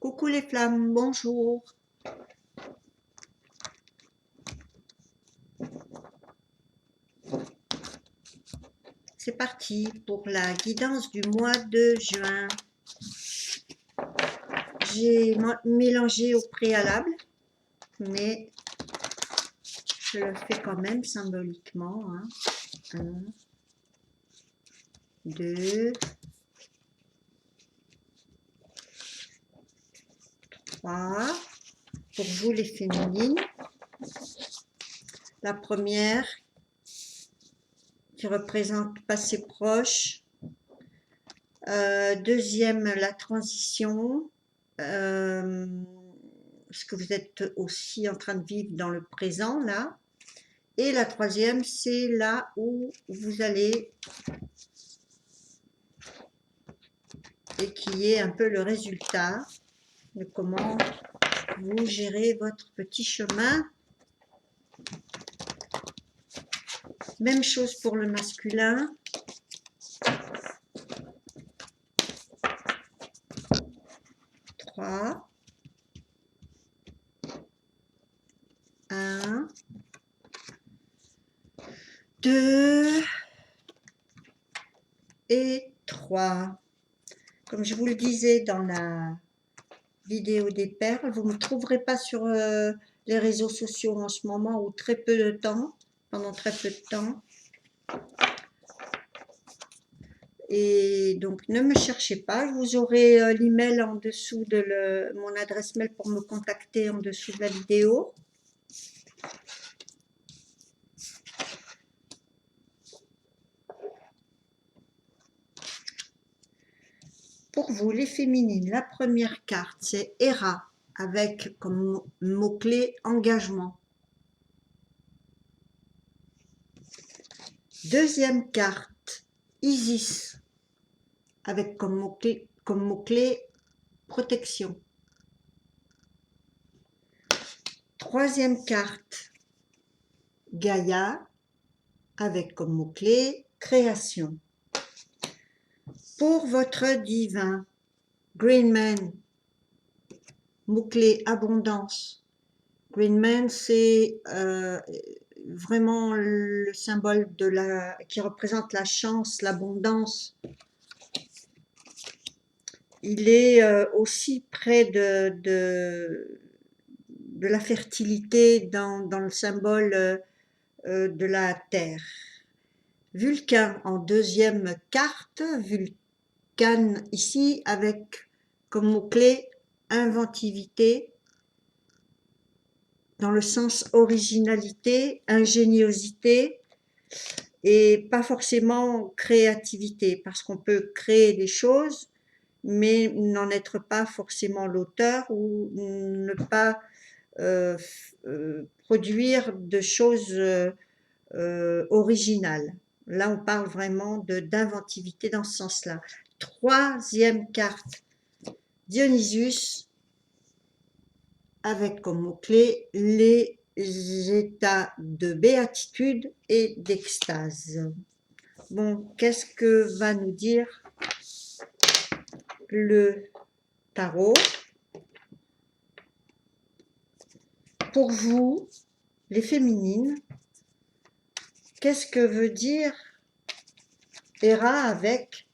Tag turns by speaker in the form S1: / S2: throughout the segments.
S1: Coucou les flammes, bonjour. C'est parti pour la guidance du mois de juin. J'ai mélangé au préalable, mais je le fais quand même symboliquement. 1, 2, 3. Pour vous les féminines. La première qui représente passé proche. Deuxième, la transition. Ce que vous êtes aussi en train de vivre dans le présent, là. Et la troisième, c'est là où vous allez, et qui est un peu le résultat de comment vous gérez votre petit chemin. Même chose pour le masculin. Trois. 1, 2 et 3. Comme je vous le disais dans la vidéo des perles, vous ne me trouverez pas sur les réseaux sociaux en ce moment, ou très peu de temps, pendant très peu de temps. Et donc ne me cherchez pas, vous aurez l'email en dessous de mon adresse mail pour me contacter en dessous de la vidéo. Pour vous les féminines, la première carte c'est Héra, avec comme mot-clé engagement. Deuxième carte, Isis, avec comme mot-clé protection. Troisième carte, Gaïa, avec comme mot-clé création. Pour votre divin, Green Man, mot-clé abondance. Green Man, c'est vraiment le symbole qui représente la chance, l'abondance. Il est aussi près de la fertilité dans le symbole de la terre. Vulcain en deuxième carte, Vulcain ici avec comme mot-clé inventivité, dans le sens originalité, ingéniosité, et pas forcément créativité, parce qu'on peut créer des choses, mais n'en être pas forcément l'auteur, ou ne pas produire de choses originales. Là, on parle vraiment d'inventivité dans ce sens-là. Troisième carte, Dionysus, avec comme mot-clé les états de béatitude et d'extase. Bon, qu'est-ce que va nous dire le tarot pour vous, les féminines? Qu'est-ce que veut dire Héra avec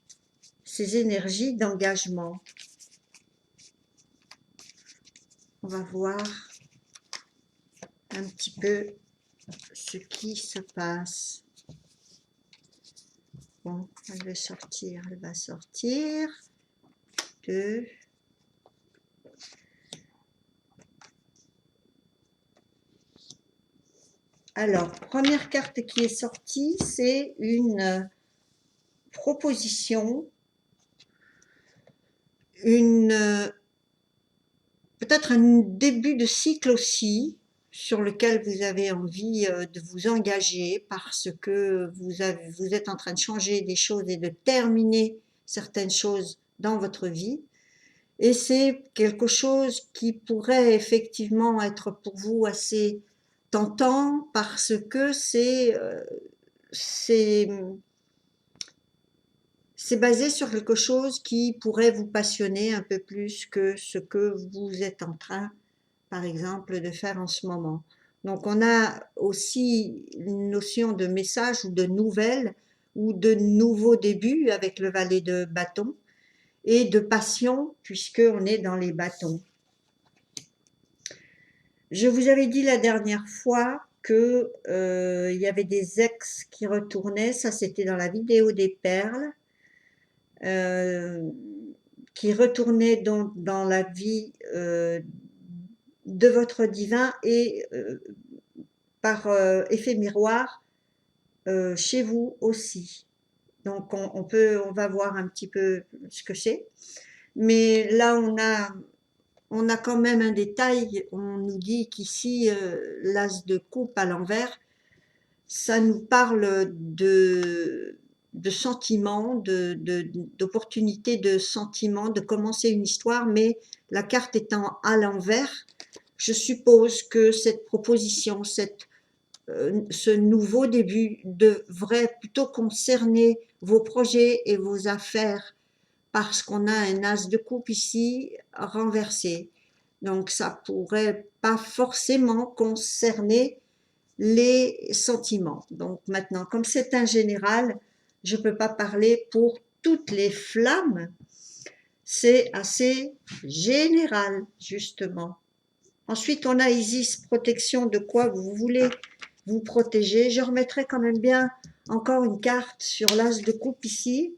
S1: ses énergies d'engagement? On va voir un petit peu ce qui se passe. Bon, elle va sortir. 2. Alors, première carte qui est sortie, c'est une proposition, peut-être un début de cycle aussi, sur lequel vous avez envie de vous engager, parce que vous êtes en train de changer des choses et de terminer certaines choses dans votre vie. Et c'est quelque chose qui pourrait effectivement être pour vous assez tentant, parce que c'est c'est basé sur quelque chose qui pourrait vous passionner un peu plus que ce que vous êtes en train, par exemple, de faire en ce moment. Donc, on a aussi une notion de message ou de nouvelle ou de nouveau début avec le valet de bâton et de passion puisqu'on est dans les bâtons. Je vous avais dit la dernière fois que il y avait des ex qui retournaient, ça c'était dans la vidéo des perles, euh, qui retournaient dans la vie de votre divin et par effet miroir chez vous aussi. Donc on va voir un petit peu ce que c'est. Mais là on a quand même un détail. On nous dit qu'ici l'as de coupe à l'envers, ça nous parle de sentiments, d'opportunités de sentiments, de commencer une histoire, mais la carte étant à l'envers, je suppose que cette proposition, ce nouveau début devrait plutôt concerner vos projets et vos affaires parce qu'on a un as de coupe ici renversé. Donc ça pourrait pas forcément concerner les sentiments. Donc maintenant, comme c'est un général, je ne peux pas parler pour toutes les flammes. C'est assez général, justement. Ensuite, on a Isis, protection, de quoi vous voulez vous protéger. Je remettrai quand même bien encore une carte sur l'as de coupe ici,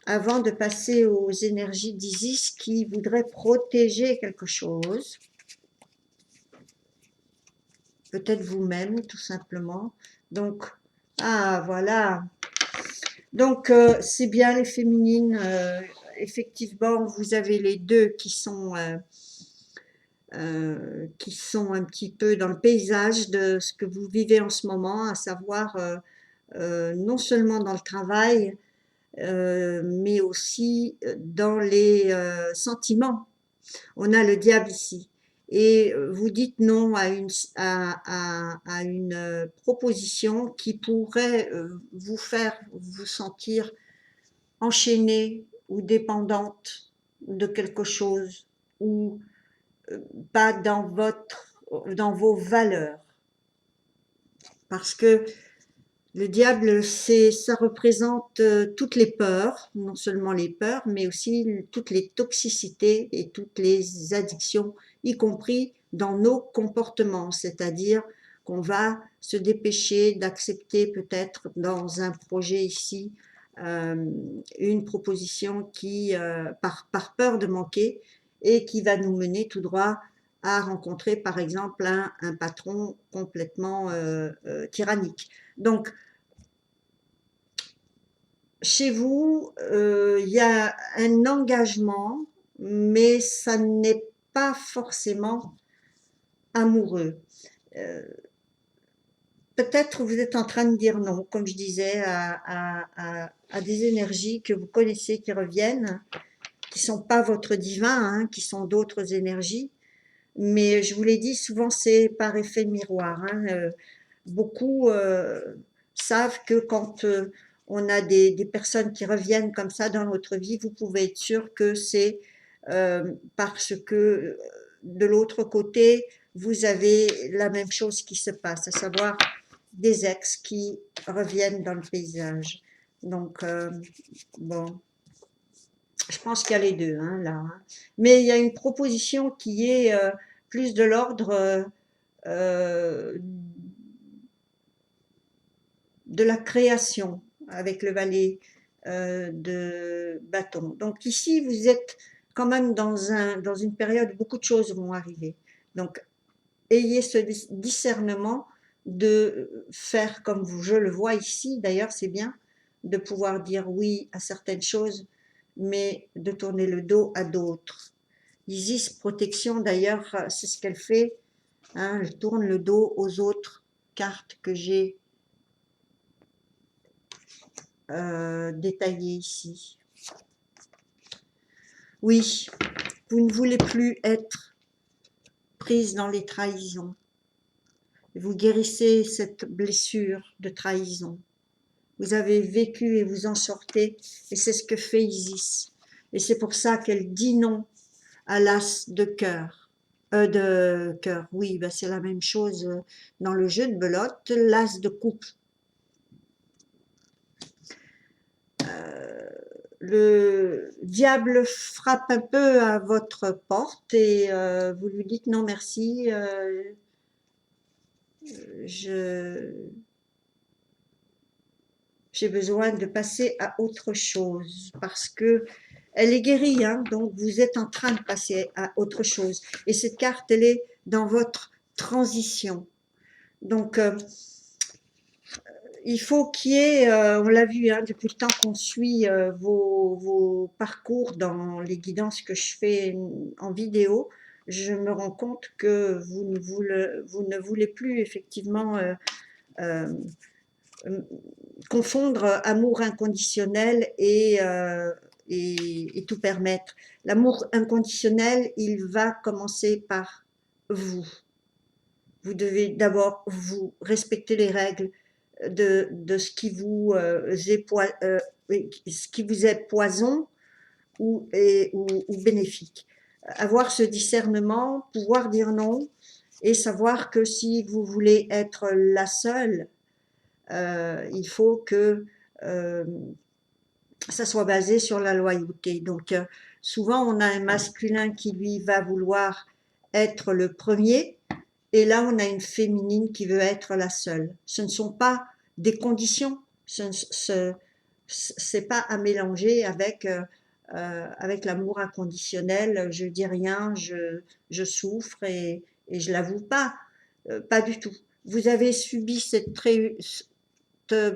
S1: avant de passer aux énergies d'Isis qui voudraient protéger quelque chose. Peut-être vous-même, tout simplement. Donc, ah, voilà. Donc, c'est bien les féminines. Effectivement, vous avez les deux qui sont un petit peu dans le paysage de ce que vous vivez en ce moment, à savoir non seulement dans le travail, mais aussi dans les sentiments. On a le diable ici. Et vous dites non à une proposition qui pourrait vous faire vous sentir enchaînée ou dépendante de quelque chose ou pas dans vos valeurs. Parce que le diable, ça représente toutes les peurs, non seulement les peurs, mais aussi toutes les toxicités et toutes les addictions, y compris dans nos comportements, c'est-à-dire qu'on va se dépêcher d'accepter peut-être dans un projet ici une proposition qui, par peur de manquer, et qui va nous mener tout droit à rencontrer par exemple un patron complètement tyrannique. Donc, chez vous, il y a un engagement, mais ça n'est pas forcément amoureux. Euh, Peut-être vous êtes en train de dire non, comme je disais, à des énergies que vous connaissez qui reviennent, qui sont pas votre divin, hein, qui sont d'autres énergies. Mais je vous l'ai dit, souvent c'est par effet miroir. Hein. Beaucoup savent que quand on a des personnes qui reviennent comme ça dans notre vie, vous pouvez être sûr que c'est parce que de l'autre côté, vous avez la même chose qui se passe, à savoir des ex qui reviennent dans le paysage. Donc, bon, je pense qu'il y a les deux, hein, là. Hein. Mais il y a une proposition qui est plus de l'ordre de la création avec le valet de bâton. Donc ici, vous êtes quand même dans une période où beaucoup de choses vont arriver. Donc, ayez ce discernement de faire comme vous, je le vois ici, d'ailleurs c'est bien, de pouvoir dire oui à certaines choses, mais de tourner le dos à d'autres. Isis protection, d'ailleurs, c'est ce qu'elle fait, hein, elle tourne le dos aux autres cartes que j'ai détaillées ici. Oui, vous ne voulez plus être prise dans les trahisons. Vous guérissez cette blessure de trahison. vous avez vécu et vous en sortez, et c'est ce que fait Isis. Et c'est pour ça qu'elle dit non à l'as de cœur. De cœur, oui, ben c'est la même chose dans le jeu de belote, l'as de coupe. Le diable frappe un peu à votre porte et vous lui dites non merci, je j'ai besoin de passer à autre chose parce que elle est guérie, hein, donc vous êtes en train de passer à autre chose. Et cette carte, elle est dans votre transition. Donc, il faut qu'il y ait, on l'a vu hein, depuis le temps qu'on suit vos parcours dans les guidances que je fais en vidéo, je me rends compte que vous ne voulez plus effectivement euh, confondre amour inconditionnel et tout permettre. L'amour inconditionnel, il va commencer par vous. Vous devez d'abord vous respecter les règles de ce qui vous ce qui vous est poison ou bénéfique. Avoir ce discernement, pouvoir dire non et savoir que si vous voulez être la seule, il faut que euh, ça soit basé sur la loyauté. Donc, souvent, on a un masculin qui, lui, va vouloir être le premier, et là, on a une féminine qui veut être la seule. Ce ne sont pas des conditions, c'est pas à mélanger avec l'amour inconditionnel. Je dis rien, je souffre et je l'avoue pas. Pas du tout. Vous avez subi cette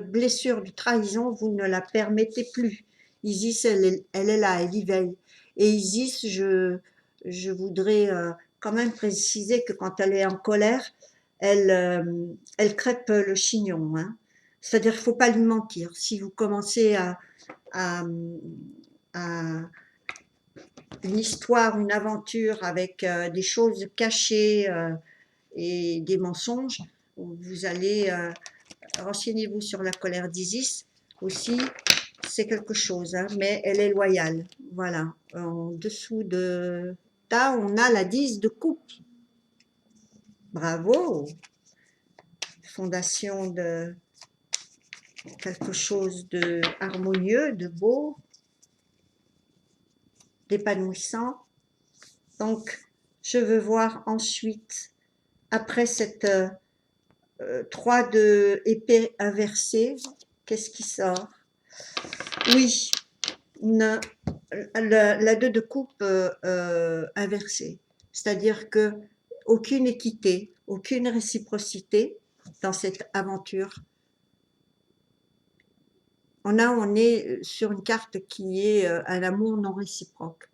S1: blessure de trahison, vous ne la permettez plus. Isis, elle est là, elle y veille. Et Isis, je voudrais quand même préciser que quand elle est en colère, elle crêpe le chignon. Hein. C'est-à-dire qu'il ne faut pas lui mentir. Si vous commencez à, à une histoire, une aventure avec des choses cachées et des mensonges, vous allez renseignez-vous sur la colère d'Isis aussi, c'est quelque chose, hein, mais elle est loyale. Voilà. En dessous de Ta, on a la 10 de coupe. Bravo. Fondation de quelque chose de harmonieux, de beau, d'épanouissant. Donc, je veux voir ensuite, après cette 3 de épée inversée, qu'est-ce qui sort? Oui, la 2 de coupe inversée. C'est-à-dire que aucune équité, aucune réciprocité dans cette aventure. On est sur une carte qui est un amour non réciproque.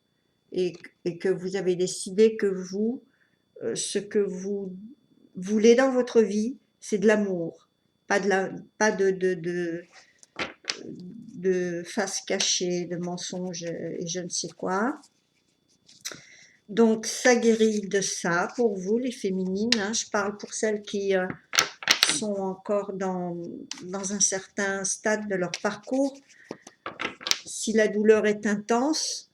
S1: Et que vous avez décidé que vous, ce que vous voulez dans votre vie, c'est de l'amour. Pas de face cachée, de mensonges et je ne sais quoi. Donc, ça guérit de ça pour vous, les féminines. Hein. Je parle pour celles qui sont encore dans un certain stade de leur parcours. Si la douleur est intense,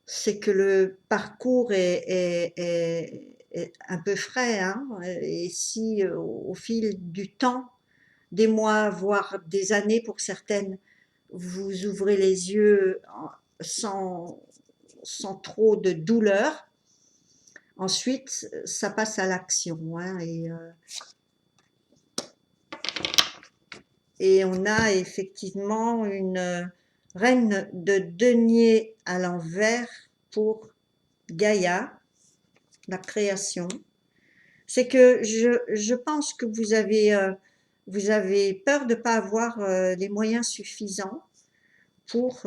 S1: c'est que le parcours est un peu frais. Hein. Et si au fil du temps, des mois, voire des années pour certaines, vous ouvrez les yeux sans trop de douleur, ensuite, ça passe à l'action. Hein, et on a effectivement une reine de denier à l'envers pour Gaïa, la création. C'est que je pense que vous avez peur de ne pas avoir les moyens suffisants pour,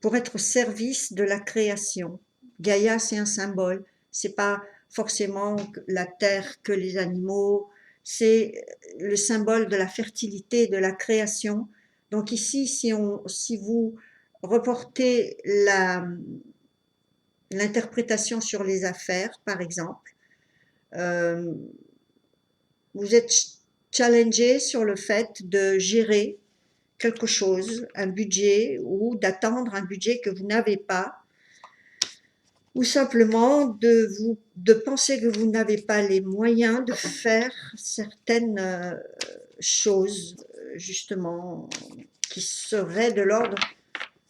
S1: pour être au service de la création. Gaïa, c'est un symbole. C'est pas forcément la terre que les animaux. C'est le symbole de la fertilité, de la création. Donc ici, si vous reportez l'interprétation sur les affaires, par exemple, vous êtes challenger sur le fait de gérer quelque chose, un budget, ou d'attendre un budget que vous n'avez pas, ou simplement de penser que vous n'avez pas les moyens de faire certaines choses, justement, qui seraient de l'ordre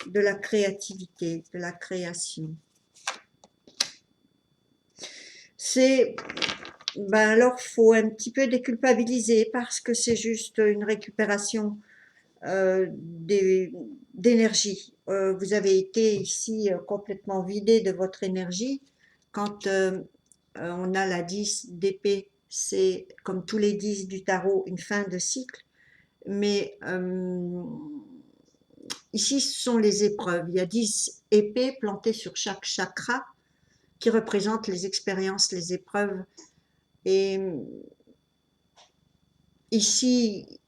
S1: de la créativité, de la création. Ben alors, faut un petit peu déculpabiliser parce que c'est juste une récupération d'énergie. Vous avez été ici complètement vidé de votre énergie. Quand on a la 10 d'épée, c'est comme tous les 10 du tarot, une fin de cycle. Mais ici, ce sont les épreuves. Il y a 10 épées plantées sur chaque chakra qui représentent les expériences, les épreuves. Et ici,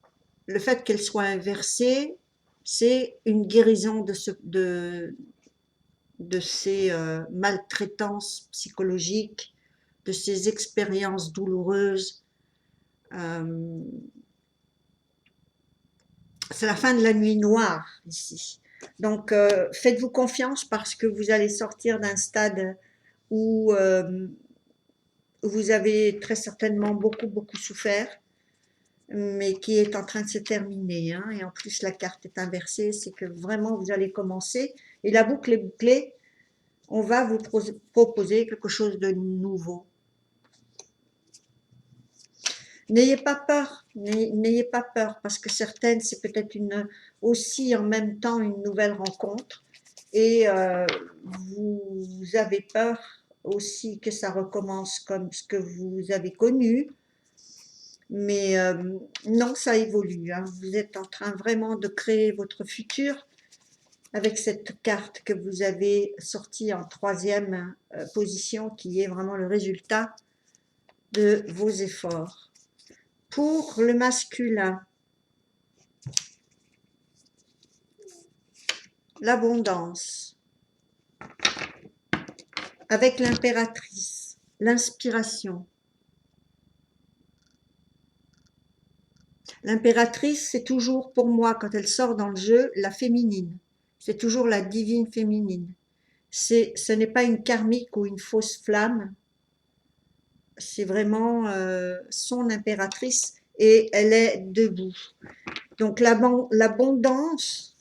S1: le fait qu'elle soit inversée, c'est une guérison de ces maltraitances psychologiques, de ces expériences douloureuses. C'est la fin de la nuit noire ici. Donc, faites-vous confiance parce que vous allez sortir d'un stade où vous avez très certainement beaucoup souffert, mais qui est en train de se terminer, hein. Et en plus, la carte est inversée, c'est que vraiment vous allez commencer. Et la boucle est bouclée, on va vous proposer quelque chose de nouveau. N'ayez pas peur, n'ayez pas peur, parce que certaines, c'est peut-être aussi en même temps une nouvelle rencontre, et vous avez peur aussi que ça recommence comme ce que vous avez connu, mais non, ça évolue, hein. Vous êtes en train vraiment de créer votre futur avec cette carte que vous avez sortie en troisième position, qui est vraiment le résultat de vos efforts. Pour le masculin, l'abondance, avec l'impératrice, l'inspiration. L'impératrice, c'est toujours pour moi, quand elle sort dans le jeu, la féminine. C'est toujours la divine féminine. Ce n'est pas une karmique ou une fausse flamme, c'est vraiment son impératrice et elle est debout. Donc l'abondance,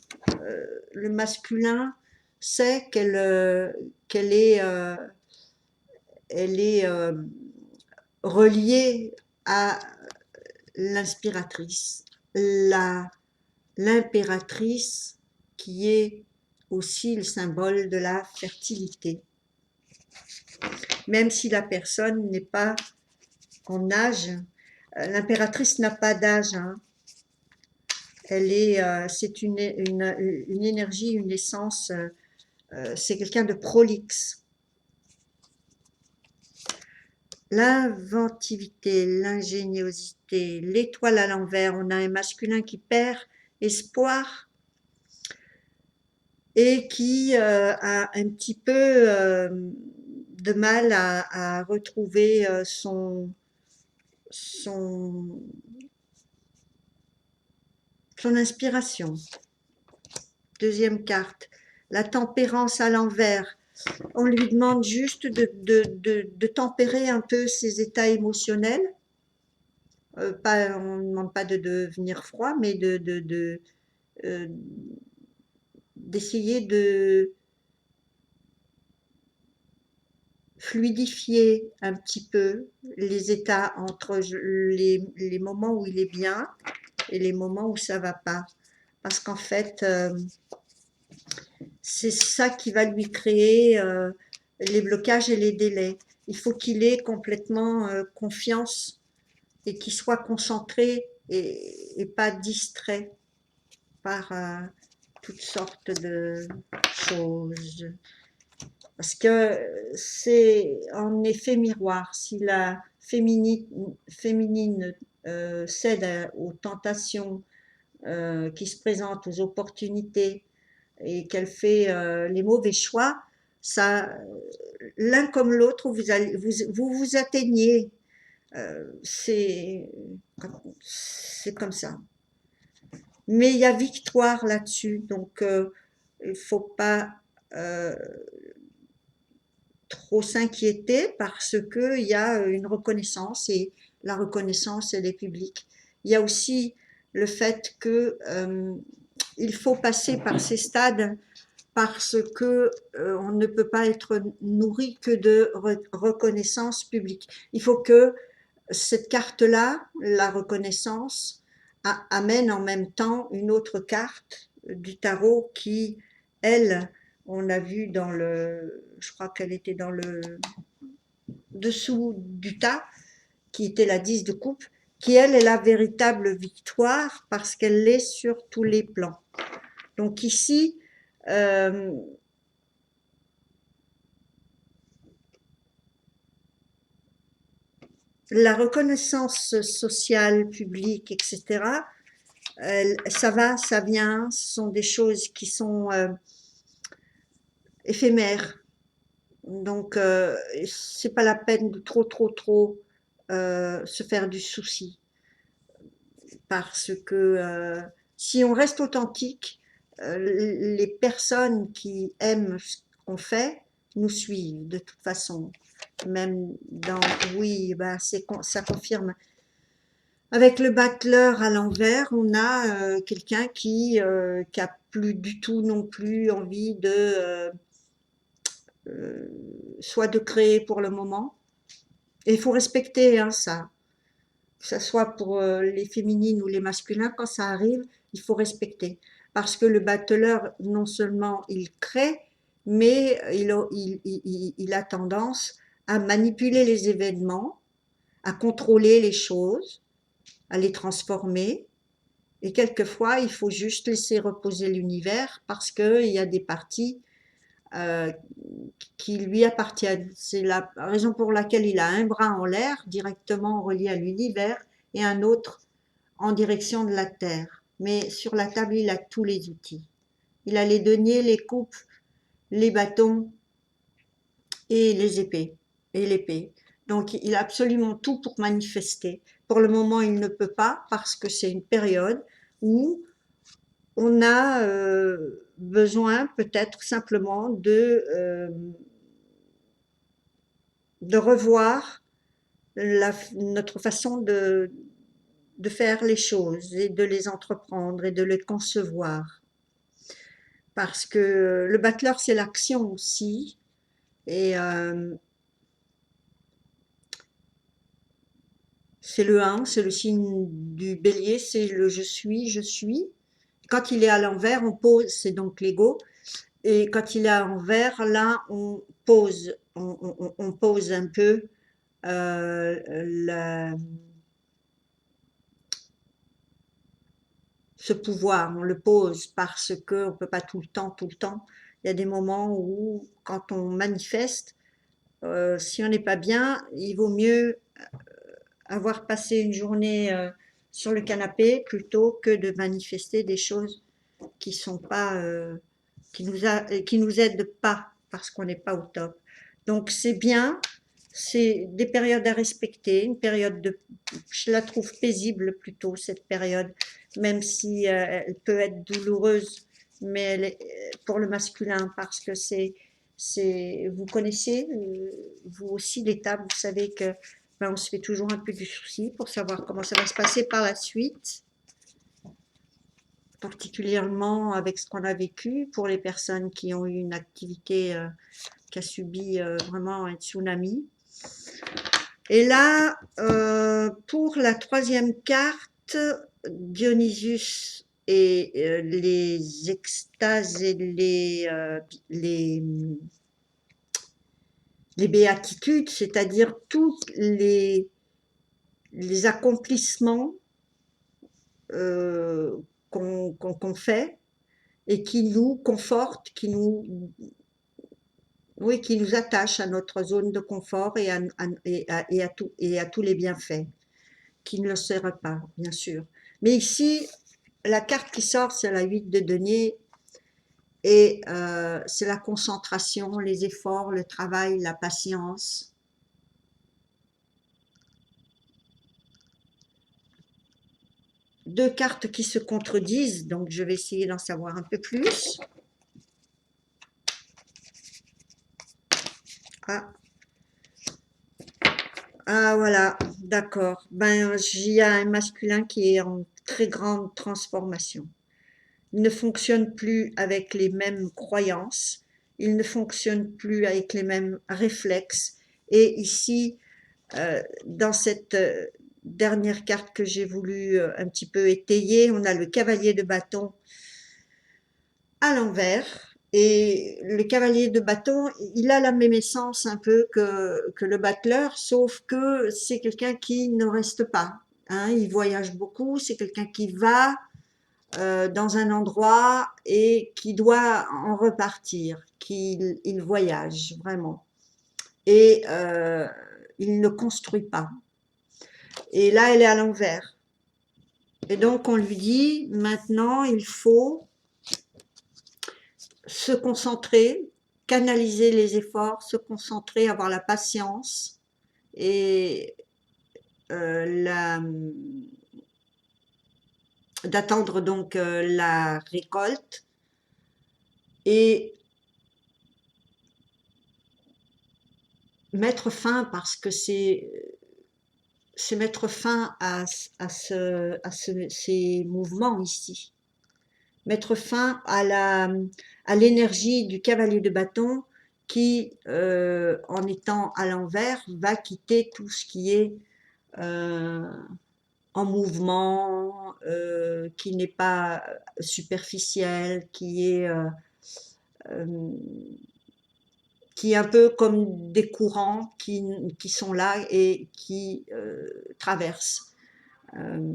S1: le masculin sait qu'elle est, elle est reliée à l'inspiratrice, l'impératrice qui est aussi le symbole de la fertilité. Même si la personne n'est pas en âge, l'impératrice n'a pas d'âge, hein. C'est une énergie, une essence, c'est quelqu'un de prolixe. L'inventivité, l'ingéniosité, l'étoile à l'envers, on a un masculin qui perd espoir et qui a un petit peu de mal à retrouver son inspiration. Deuxième carte, la tempérance à l'envers. On lui demande juste de tempérer un peu ses états émotionnels. On ne demande pas de devenir froid, mais d'essayer de fluidifier un petit peu les états entre les moments où il est bien et les moments où ça va pas. Parce qu'en fait, c'est ça qui va lui créer les blocages et les délais. Il faut qu'il ait complètement confiance et qu'il soit concentré et pas distrait par toutes sortes de choses. Parce que c'est en effet miroir. Si la féminine cède aux tentations qui se présentent, aux opportunités, et qu'elle fait les mauvais choix, ça, l'un comme l'autre, vous atteignez C'est c'est comme ça. Mais il y a victoire là-dessus, donc il faut pas euh, trop s'inquiéter parce que il y a une reconnaissance et la reconnaissance elle est publique. Il y a aussi le fait que il faut passer par ces stades parce que on ne peut pas être nourri que de reconnaissance publique. Il faut que cette carte-là, la reconnaissance, amène en même temps une autre carte du tarot qui, elle, on a vu dans le, je crois qu'elle était dans le dessous du tas, qui était la 10 de coupe, qui elle est la véritable victoire parce qu'elle l'est sur tous les plans. Donc ici, euh, la reconnaissance sociale, publique, etc., ça va, ça vient, ce sont des choses qui sont éphémères. Donc, c'est pas la peine de trop se faire du souci. Parce que si on reste authentique, les personnes qui aiment ce qu'on fait nous suivent de toute façon. Même dans, oui, bah, ça confirme. Avec le battleur à l'envers, on a quelqu'un qui a plus du tout non plus envie de soit de créer pour le moment. Et il faut respecter hein, ça, que ce soit pour les féminines ou les masculins, quand ça arrive, il faut respecter. Parce que le battleur, non seulement il crée, mais il a tendance à manipuler les événements, à contrôler les choses, à les transformer. Et quelquefois, il faut juste laisser reposer l'univers parce qu'il y a des parties euh, qui lui appartiennent. C'est la raison pour laquelle il a un bras en l'air, directement relié à l'univers, et un autre en direction de la Terre. Mais sur la table, il a tous les outils. Il a les deniers, les coupes, les bâtons et les épées et l'épée. Donc il a absolument tout pour manifester. Pour le moment, il ne peut pas parce que c'est une période où on a besoin peut-être simplement de revoir notre façon de faire les choses et de les entreprendre et de les concevoir. Parce que le battleur, c'est l'action aussi. Et c'est le 1, c'est le signe du bélier, c'est le je suis, je suis. Quand il est à l'envers, on pose, c'est donc l'ego. Et quand il est à l'envers, là, on pose, on pose un peu la, ce pouvoir, on le pose parce qu'on ne peut pas tout le temps, tout le temps. Il y a des moments où, quand on manifeste, si on n'est pas bien, il vaut mieux avoir passé une journée sur le canapé plutôt que de manifester des choses qui sont pas, qui nous aident pas parce qu'on n'est pas au top. Donc c'est bien, c'est des périodes à respecter, une période de, je la trouve paisible plutôt cette période, même si elle peut être douloureuse, mais elle est, pour le masculin parce que vous connaissez vous aussi l'étape, vous savez que ben, on se fait toujours un peu du souci pour savoir comment ça va se passer par la suite, particulièrement avec ce qu'on a vécu pour les personnes qui ont eu une activité qui a subi vraiment un tsunami. Et là, pour la troisième carte, Dionysus et les extases et les béatitudes, c'est-à-dire tous les accomplissements euh, qu'on fait et qui nous confortent, oui, qui nous attachent à notre zone de confort et à tous les bienfaits, qui ne le seraient pas, bien sûr. Mais ici, la carte qui sort, c'est la 8 de denier et c'est la concentration, les efforts, le travail, la patience. deux cartes qui se contredisent, donc je vais essayer d'en savoir un peu plus. Ah, ah voilà, d'accord. Ben, il y a un masculin qui est en très grande transformation. Il ne fonctionne plus avec les mêmes croyances, il ne fonctionne plus avec les mêmes réflexes. Et ici, dans cette dernière carte que j'ai voulu un petit peu étayer, on a le cavalier de bâton à l'envers. Et le cavalier de bâton, il a la même essence un peu que le battleur, sauf que c'est quelqu'un qui ne reste pas. Hein, il voyage beaucoup, c'est quelqu'un qui va dans un endroit et qui doit en repartir, qu'il il voyage vraiment. Et il ne construit pas. Et là, elle est à l'envers. Et donc, on lui dit, maintenant, il faut se concentrer, canaliser les efforts, se concentrer, avoir la patience et d'attendre donc la récolte et mettre fin, parce que c'est mettre fin ces mouvements ici. Mettre fin à l'énergie du cavalier de bâton qui, en étant à l'envers, va quitter tout ce qui est en mouvement, qui n'est pas superficiel, euh, qui est un peu comme des courants qui sont là et qui traversent. Euh,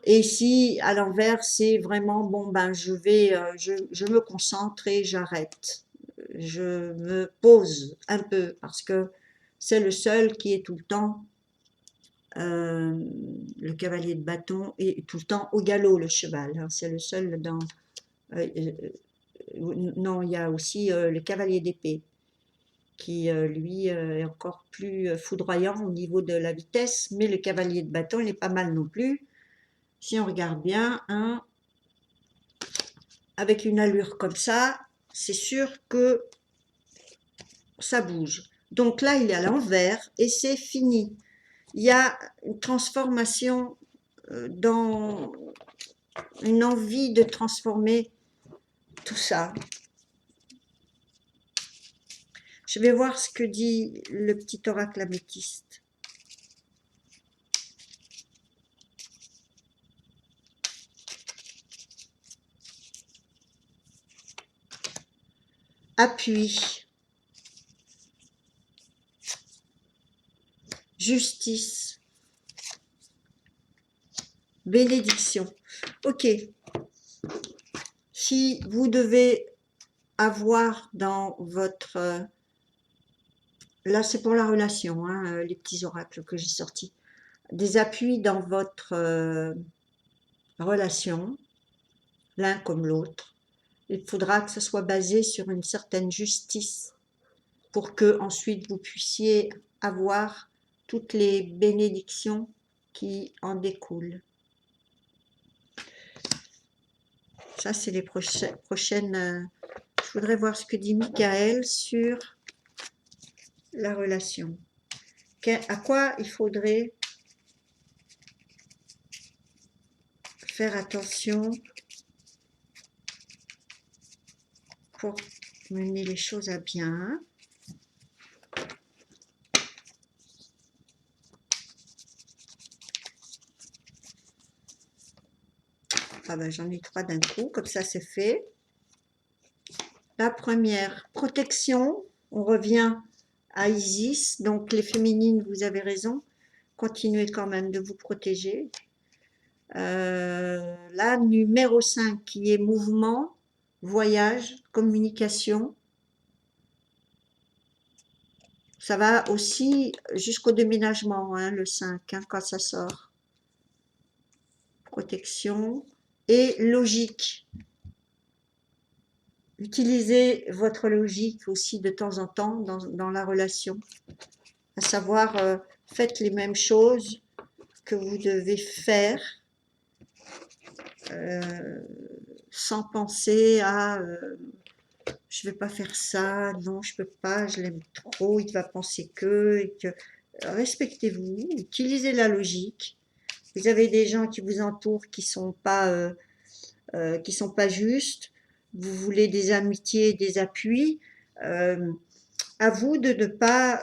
S1: et ici, à l'envers, c'est vraiment, bon, ben, je me concentre et j'arrête. Je me pose un peu parce que c'est le seul qui est tout le temps, le cavalier de bâton, et tout le temps au galop, le cheval. Hein, c'est le seul dans... euh, non, il y a aussi le cavalier d'épée qui, lui, est encore plus foudroyant au niveau de la vitesse, mais le cavalier de bâton, il est pas mal non plus. Si on regarde bien, hein, avec une allure comme ça, c'est sûr que ça bouge. Donc là, il est à l'envers et c'est fini. Il y a une transformation dans une envie de transformer tout ça. Je vais voir ce que dit le petit oracle améthyste. Appui, justice, bénédiction. Ok, si vous devez avoir dans votre... là, c'est pour la relation, hein, les petits oracles que j'ai sortis. Des appuis dans votre relation, l'un comme l'autre. Il faudra que ce soit basé sur une certaine justice pour que ensuite vous puissiez avoir toutes les bénédictions qui en découlent. Ça, c'est les prochaines. Je voudrais voir ce que dit Michael sur la relation. À quoi il faudrait faire attention pour mener les choses à bien. Ah ben, j'en ai 3 d'un coup, comme ça c'est fait. La première, protection. On revient à Isis, donc les féminines, vous avez raison. Continuez quand même de vous protéger. La numéro 5 qui est mouvement, voyage, communication. Ça va aussi jusqu'au déménagement, hein, le 5, hein, quand ça sort. Protection et logique. Utilisez votre logique aussi de temps en temps dans la relation. À savoir, faites les mêmes choses que vous devez faire sans penser à je vais pas faire ça, non, je peux pas, je l'aime trop, il va penser que respectez-vous, utilisez la logique. Vous avez des gens qui vous entourent qui sont pas justes. Vous voulez des amitiés, des appuis. Euh, à vous de ne pas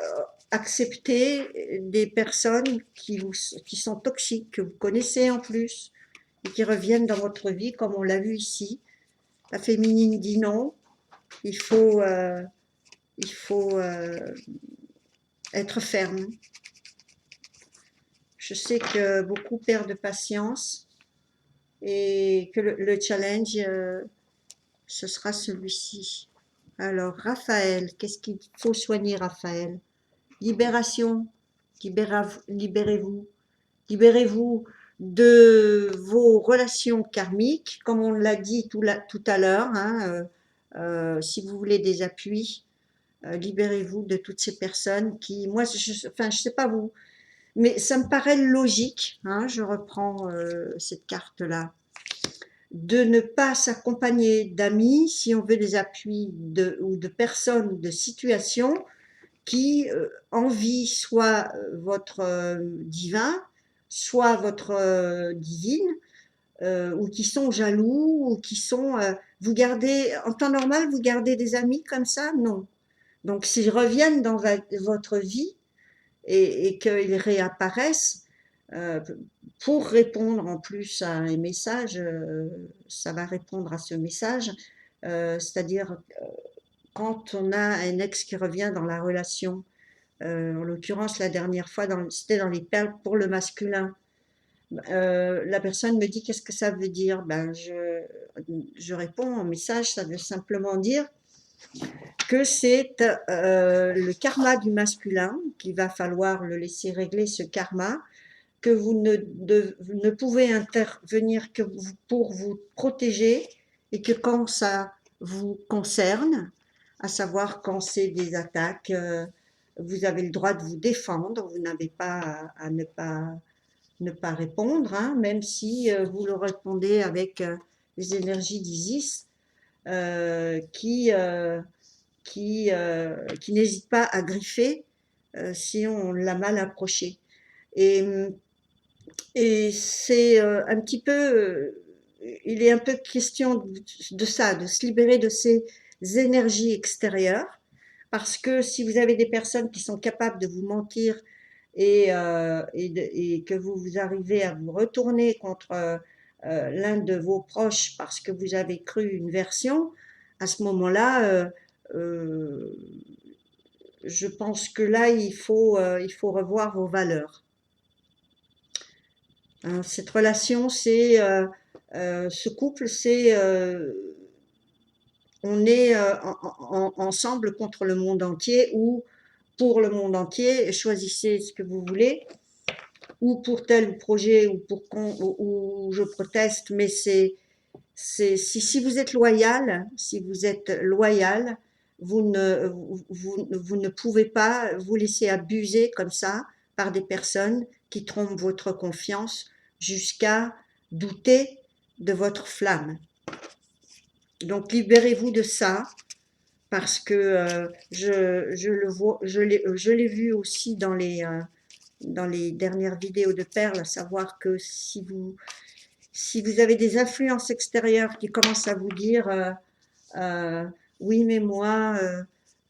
S1: accepter des personnes qui sont toxiques, que vous connaissez en plus, et qui reviennent dans votre vie, comme on l'a vu ici. La féminine dit non. Il faut, euh, il faut être ferme. Je sais que beaucoup perdent patience et que le challenge, ce sera celui-ci. Alors, Raphaël, qu'est-ce qu'il faut soigner, Raphaël? Libération, libérez-vous, libérez-vous de vos relations karmiques, comme on l'a dit tout à l'heure, hein, si vous voulez des appuis, libérez-vous de toutes ces personnes qui, moi, enfin, je sais pas vous, mais ça me paraît logique, hein, je reprends cette carte-là, de ne pas s'accompagner d'amis si on veut des appuis ou de personnes ou de situations qui envient soit votre divin, soit votre divine, ou qui sont jaloux, ou qui sont... vous gardez, en temps normal, vous gardez des amis comme ça? Non. Donc s'ils reviennent dans votre vie et qu'ils réapparaissent, euh, pour répondre en plus à un message, ça va répondre à ce message, c'est-à-dire quand on a un ex qui revient dans la relation, en l'occurrence la dernière fois, c'était dans les perles pour le masculin. La personne me dit qu'est-ce que ça veut dire, ben, je réponds en message, ça veut simplement dire que c'est le karma du masculin, qu'il va falloir le laisser régler ce karma, que vous ne pouvez intervenir que pour vous protéger et que quand ça vous concerne, à savoir quand c'est des attaques, vous avez le droit de vous défendre, vous n'avez pas à ne pas répondre, hein, même si vous le répondez avec les énergies d'Isis qui n'hésitent pas à griffer si on l'a mal approché. Et, et c'est un petit peu, il est un peu question de ça, de se libérer de ces énergies extérieures, parce que si vous avez des personnes qui sont capables de vous mentir et que vous arrivez à vous retourner contre l'un de vos proches parce que vous avez cru une version, à ce moment-là, euh, je pense que là, il faut revoir vos valeurs. Hein, cette relation, ce couple, on est ensemble contre le monde entier ou pour le monde entier. Choisissez ce que vous voulez, ou pour tel projet ou ou je proteste, mais si vous êtes loyal, vous ne pouvez pas vous laisser abuser comme ça par des personnes qui trompent votre confiance jusqu'à douter de votre flamme. Donc libérez-vous de ça parce que je le vois, je l'ai vu aussi dans les dernières vidéos de Perle, à savoir que si vous avez des influences extérieures qui commencent à vous dire oui mais moi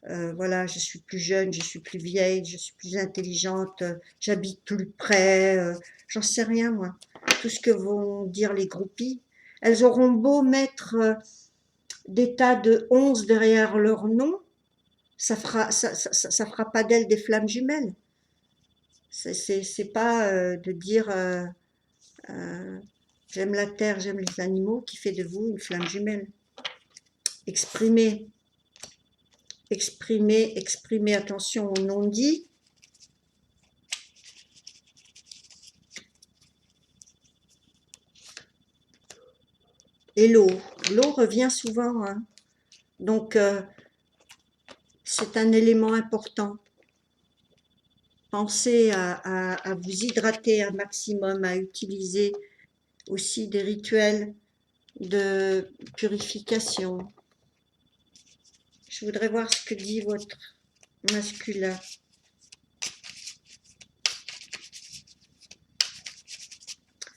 S1: voilà, je suis plus jeune, je suis plus vieille, je suis plus intelligente, j'habite plus près, j'en sais rien moi, tout ce que vont dire les groupies, elles auront beau mettre des tas de 11 derrière leur nom, ça fera pas d'elles des flammes jumelles. C'est pas de dire euh, j'aime la terre, j'aime les animaux qui fait de vous une flamme jumelle. Exprimez, exprimez, attention au non-dit. Et l'eau revient souvent, hein. Donc c'est un élément important. Pensez à vous hydrater un maximum, à utiliser aussi des rituels de purification. Je voudrais voir ce que dit votre masculin.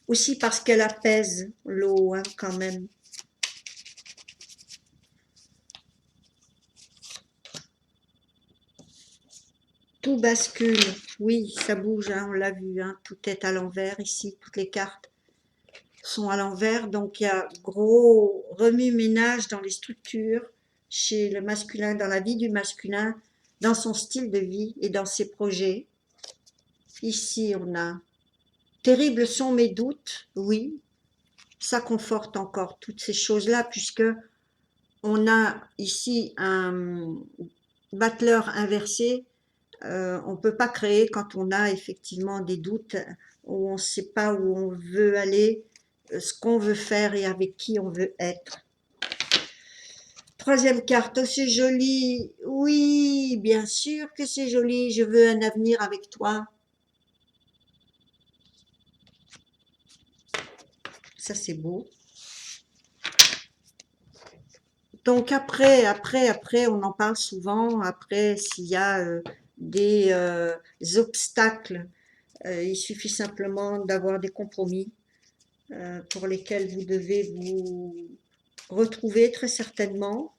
S1: Aussi parce qu'elle apaise l'eau, hein, quand même. Tout bascule, oui, ça bouge, hein, on l'a vu, hein, tout est à l'envers ici, toutes les cartes sont à l'envers, donc il y a gros remue-ménage dans les structures chez le masculin, dans la vie du masculin, dans son style de vie et dans ses projets. Ici, on a terribles sont mes doutes, oui, ça conforte encore toutes ces choses-là, puisque on a ici un battleur inversé. On ne peut pas créer quand on a effectivement des doutes, où on ne sait pas où on veut aller, ce qu'on veut faire et avec qui on veut être. Troisième carte, oh, c'est joli. Oui, bien sûr que c'est joli. Je veux un avenir avec toi. Ça, c'est beau. Donc après, on en parle souvent. Après, s'il y a des obstacles, il suffit simplement d'avoir des compromis pour lesquels vous devez vous retrouver très certainement.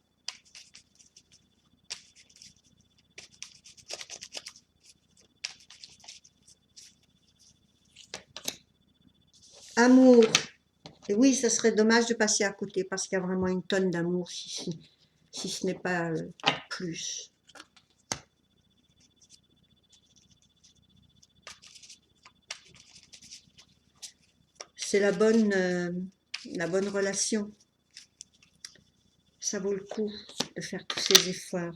S1: Amour. Et oui, ça serait dommage de passer à côté parce qu'il y a vraiment une tonne d'amour si ce n'est pas plus. C'est la bonne relation. Ça vaut le coup de faire tous ces efforts.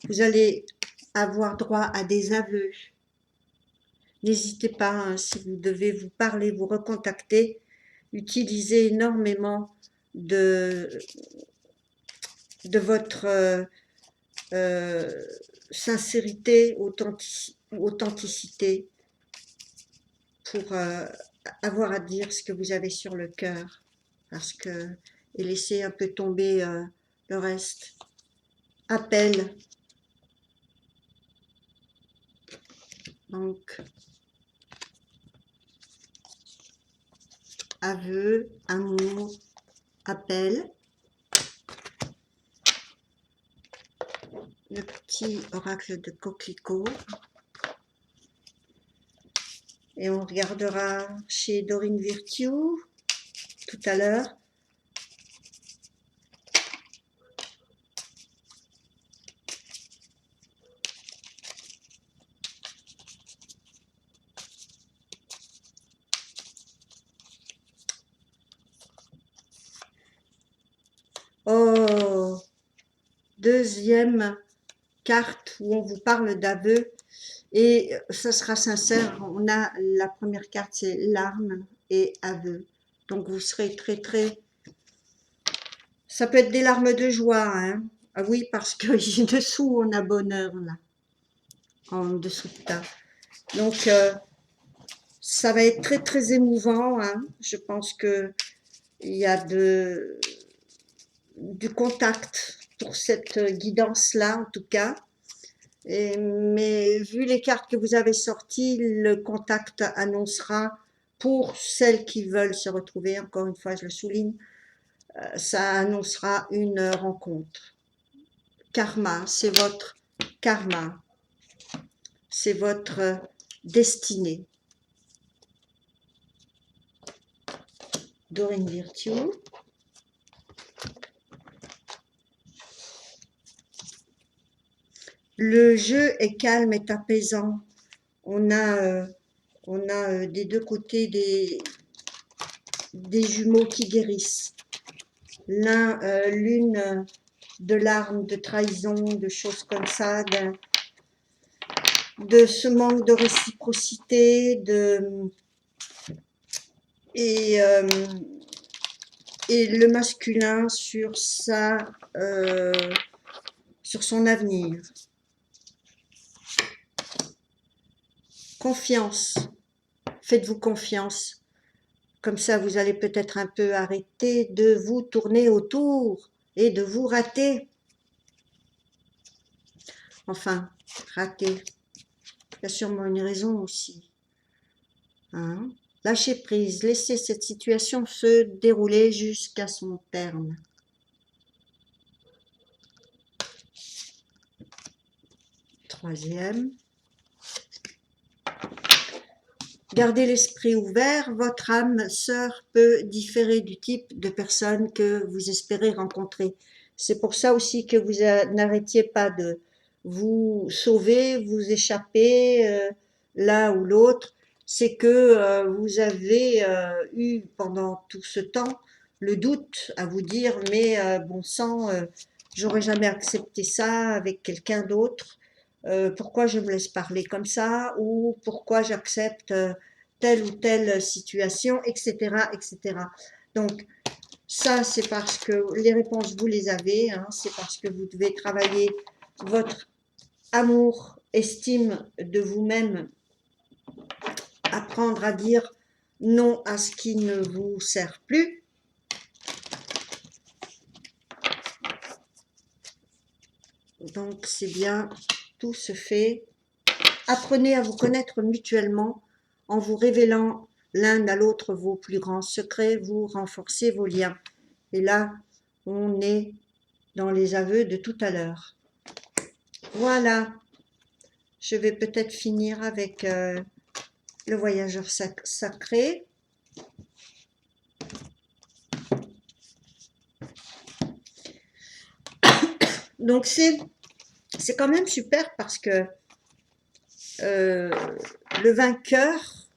S1: Vous allez avoir droit à des aveux. N'hésitez pas, hein, si vous devez vous parler, vous recontacter, utilisez énormément de votre sincérité, authenticité pour avoir à dire ce que vous avez sur le cœur, parce que et laisser un peu tomber le reste. Appel. Donc, aveu, amour, appel. Le petit oracle de coquelicot. Et on regardera chez Dorine Virtue tout à l'heure. Oh, deuxième carte où on vous parle d'aveu et ça sera sincère. On a la première carte, c'est larmes et aveu. Donc vous serez très. Ça peut être des larmes de joie, hein. Ah oui, parce que dessous on a bonheur là, en dessous de ça. Donc ça va être très émouvant, hein. Je pense que il y a du contact pour cette guidance-là, en tout cas. Mais vu les cartes que vous avez sorties, le contact annoncera, pour celles qui veulent se retrouver, encore une fois je le souligne, ça annoncera une rencontre. Karma, c'est votre karma, c'est votre destinée. Dorine Virtue. Le jeu est calme et apaisant. On a des deux côtés des jumeaux qui guérissent. L'une de larmes, de trahison, de choses comme ça, de ce manque de réciprocité, et le masculin sur son avenir. Confiance. Faites-vous confiance. Comme ça, vous allez peut-être un peu arrêter de vous tourner autour et de vous rater. Enfin, rater. Il y a sûrement une raison aussi. Hein? Lâchez prise, laissez cette situation se dérouler jusqu'à son terme. Troisième. Gardez l'esprit ouvert, votre âme sœur peut différer du type de personne que vous espérez rencontrer. C'est pour ça aussi que vous n'arrêtiez pas de vous sauver, vous échapper l'un ou l'autre. C'est que vous avez eu pendant tout ce temps le doute à vous dire mais bon sang, j'aurais jamais accepté ça avec quelqu'un d'autre. Pourquoi je me laisse parler comme ça ou pourquoi j'accepte telle ou telle situation, etc., etc. Donc, ça, c'est parce que les réponses, vous les avez, hein, c'est parce que vous devez travailler votre amour, estime de vous-même, apprendre à dire non à ce qui ne vous sert plus. Donc, c'est bien, tout se fait. Apprenez à vous connaître mutuellement en vous révélant l'un à l'autre vos plus grands secrets, vous renforcez vos liens. Et là, on est dans les aveux de tout à l'heure. Voilà, je vais peut-être finir avec le voyageur sacré. Donc c'est quand même super parce que le vainqueur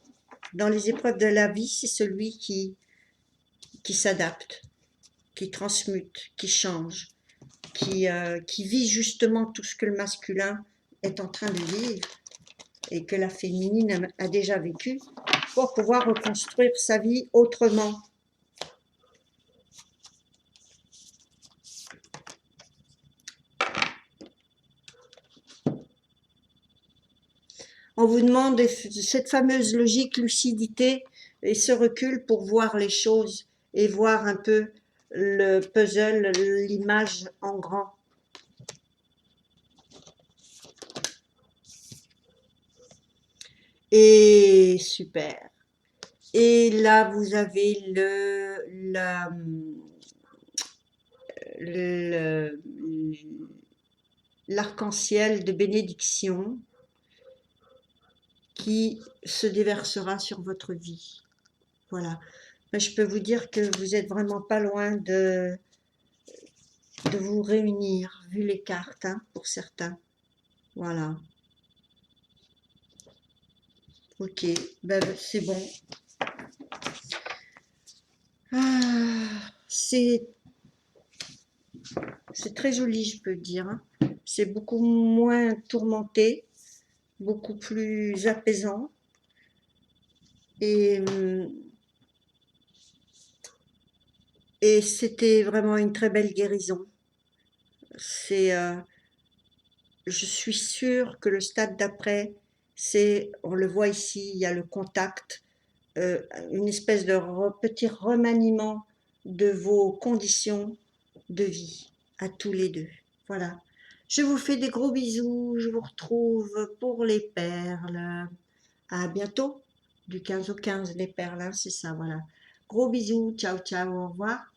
S1: dans les épreuves de la vie, c'est celui qui s'adapte, qui transmute, qui change, qui vit justement tout ce que le masculin est en train de vivre et que la féminine a déjà vécu pour pouvoir reconstruire sa vie autrement. On vous demande cette fameuse logique, lucidité et ce recul pour voir les choses et voir un peu le puzzle, l'image en grand. Et super. Et là, vous avez l'arc-en-ciel de bénédiction qui se déversera sur votre vie. Voilà. Mais je peux vous dire que vous êtes vraiment pas loin de vous réunir, vu les cartes, hein, pour certains. Voilà. Ok, ben, c'est bon. Ah, c'est très joli, je peux dire. Hein. C'est beaucoup moins tourmenté, beaucoup plus apaisant. Et c'était vraiment une très belle guérison. Je suis sûre que le stade d'après, on le voit ici, il y a le contact, une espèce de petit remaniement de vos conditions de vie à tous les deux. Voilà. Je vous fais des gros bisous. Je vous retrouve pour les perles. À bientôt. Du 15 au 15, les perles, hein, c'est ça, voilà. Gros bisous. Ciao, ciao. Au revoir.